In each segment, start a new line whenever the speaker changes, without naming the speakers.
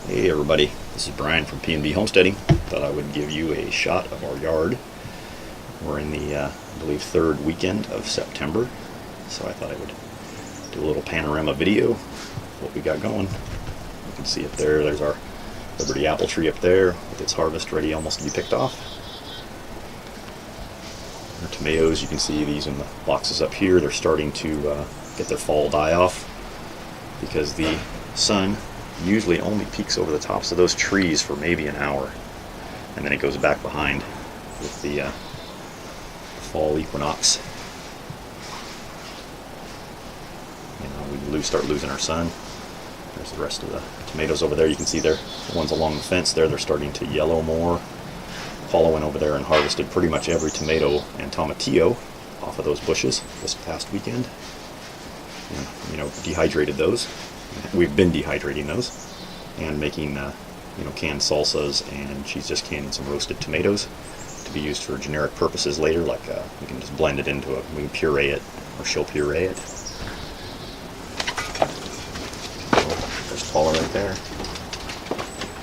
Hey everybody, this is Brian from PNB Homesteading. Thought I would give you a shot of our yard. We're in the, I believe, third weekend of September, so I thought I would do a little panorama video of what we got going. You can see up there, there's our Liberty apple tree up there with its harvest ready almost to be picked off. Our tomatoes, you can see these in the boxes up here, they're starting to get their fall die off because the sun usually only peeks over the tops of those trees for maybe an hour, and then it goes back behind with the fall equinox. We start losing our sun. There's the rest of the tomatoes over there. You can see there, the ones along the fence there, they're starting to yellow more. Paulo went over there and harvested pretty much every tomato and tomatillo off of those bushes this past weekend. And, dehydrated those. We've been dehydrating those and making canned salsas, and she's just canning some roasted tomatoes to be used for generic purposes later, like we can just blend it into we can puree it, or she'll puree it. There's Paula right there,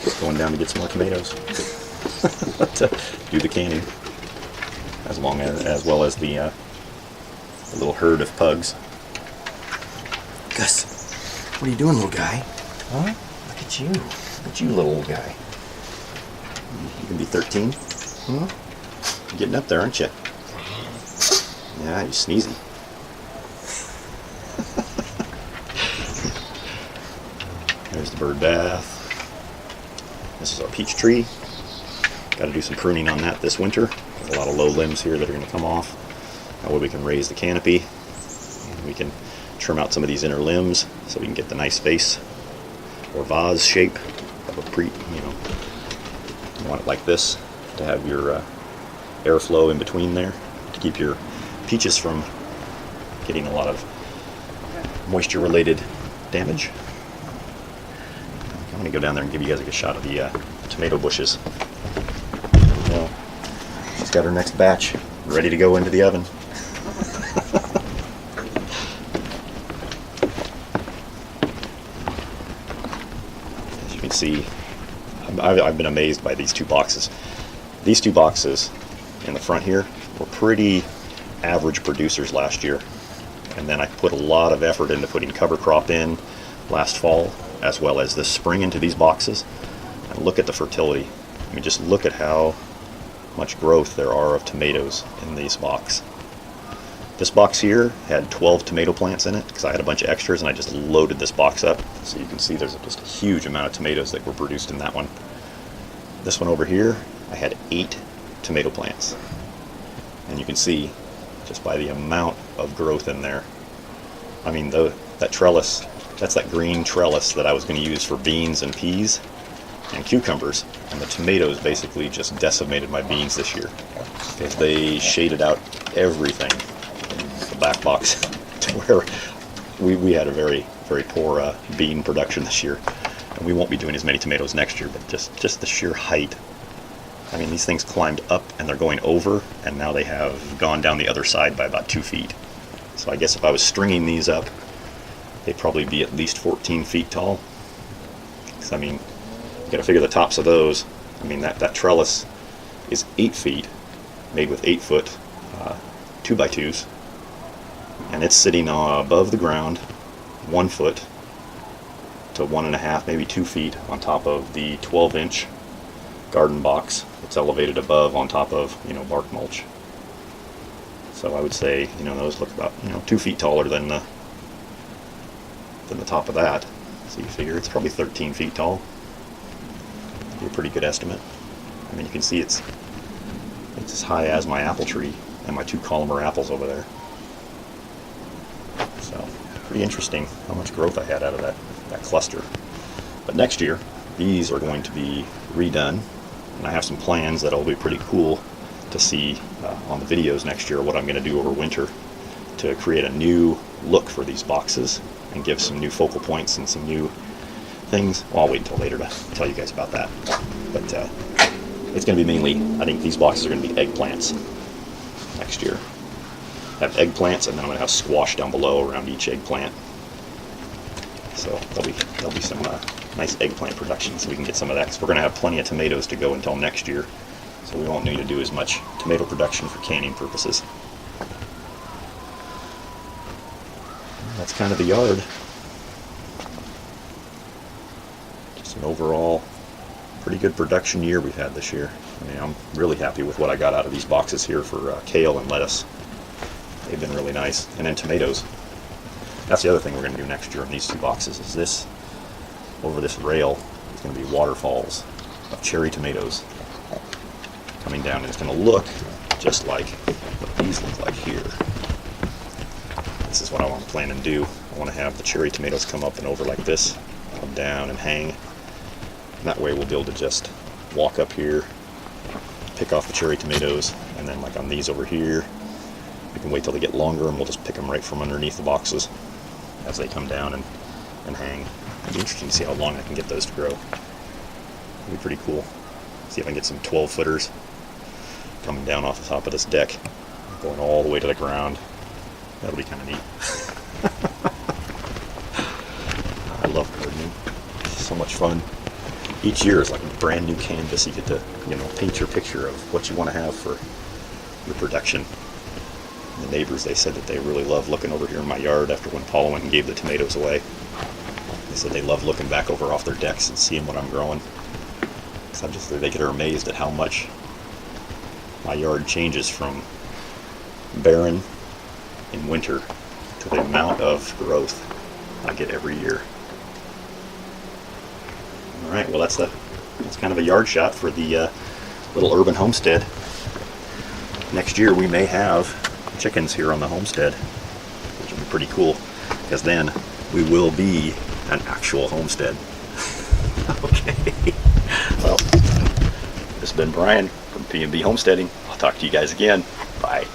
just going down to get some more tomatoes to do the canning, as well as the little herd of pugs.
Gus, what are you doing, little guy? Huh? Look at you. Look at you, little old guy.
You can be 13. Huh? You're getting up there, aren't you? Yeah, you're sneezy. There's the bird bath. This is our peach tree. Got to do some pruning on that this winter. There's a lot of low limbs here that are going to come off. That way we can raise the canopy. And we can trim out some of these inner limbs so we can get the nice vase or vase shape of a you want it like this to have your airflow in between there to keep your peaches from getting a lot of moisture related damage. I'm going to go down there and give you guys a good shot of the tomato bushes. Well, she's got her next batch ready to go into the oven. See, I've been amazed by these two boxes. These two boxes in the front here were pretty average producers last year, and then I put a lot of effort into putting cover crop in last fall as well as this spring into these boxes, and look at the fertility. I mean, just look at how much growth there are of tomatoes in this box. This box here had 12 tomato plants in it because I had a bunch of extras and I just loaded this box up. So you can see there's just a huge amount of tomatoes that were produced in that one. This one over here, I had 8 tomato plants. And you can see just by the amount of growth in there. I mean, that trellis, that's that green trellis that I was going to use for beans and peas and cucumbers. And the tomatoes basically just decimated my beans this year because they shaded out everything. Back box to where we had a very, very poor bean production this year, and we won't be doing as many tomatoes next year, but just the sheer height. I mean, these things climbed up and they're going over, and now they have gone down the other side by about 2 feet. So I guess if I was stringing these up, they'd probably be at least 14 feet tall. Because I mean, you got to figure the tops of those. I mean, that trellis is 8 feet, made with 8-foot 2x2s. And it's sitting above the ground 1 foot to 1.5, maybe 2 feet on top of the 12-inch garden box. It's elevated above on top of bark mulch. So I would say those look about 2 feet taller than the top of that. So you figure it's probably 13 feet tall. That'd be a pretty good estimate. I mean, you can see it's as high as my apple tree and my 2 columnar apples over there. So, pretty interesting how much growth I had out of that cluster. But next year, these are going to be redone, and I have some plans that'll be pretty cool to see on the videos next year, what I'm going to do over winter to create a new look for these boxes and give some new focal points and some new things. Well, I'll wait until later to tell you guys about that. But it's going to be mainly, I think these boxes are going to be eggplants next year. Have eggplants, and then I'm going to have squash down below around each eggplant. So there'll be some nice eggplant production, so we can get some of that, because we're going to have plenty of tomatoes to go until next year, so we won't need to do as much tomato production for canning purposes. That's kind of the yard. Just an overall pretty good production year we've had this year. I mean, I'm really happy with what I got out of these boxes here for kale and lettuce. They've been really nice. And then tomatoes. That's the other thing we're going to do next year in these two boxes, is this, over this rail, is going to be waterfalls of cherry tomatoes coming down, and it's going to look just like what these look like here. This is what I want to plan and do. I want to have the cherry tomatoes come up and over like this, come down and hang. And that way we'll be able to just walk up here, pick off the cherry tomatoes, and then like on these over here, we can wait till they get longer and we'll just pick them right from underneath the boxes as they come down and hang. It'll be interesting to see how long I can get those to grow. It'll be pretty cool. See if I can get some 12-footers coming down off the top of this deck, going all the way to the ground. That'll be kind of neat. I love gardening. It's so much fun. Each year is like a brand new canvas. You get to, paint your picture of what you want to have for your production. The neighbors, they said that they really love looking over here in my yard after when Paula went and gave the tomatoes away. They said they love looking back over off their decks and seeing what I'm growing. Because they get amazed at how much my yard changes from barren in winter to the amount of growth I get every year. All right, well that's kind of a yard shot for the little urban homestead. Next year we may have chickens here on the homestead, which will be pretty cool, because then we will be an actual homestead. Okay. Well, this has been Brian from PNB Homesteading. I'll talk to you guys again. Bye.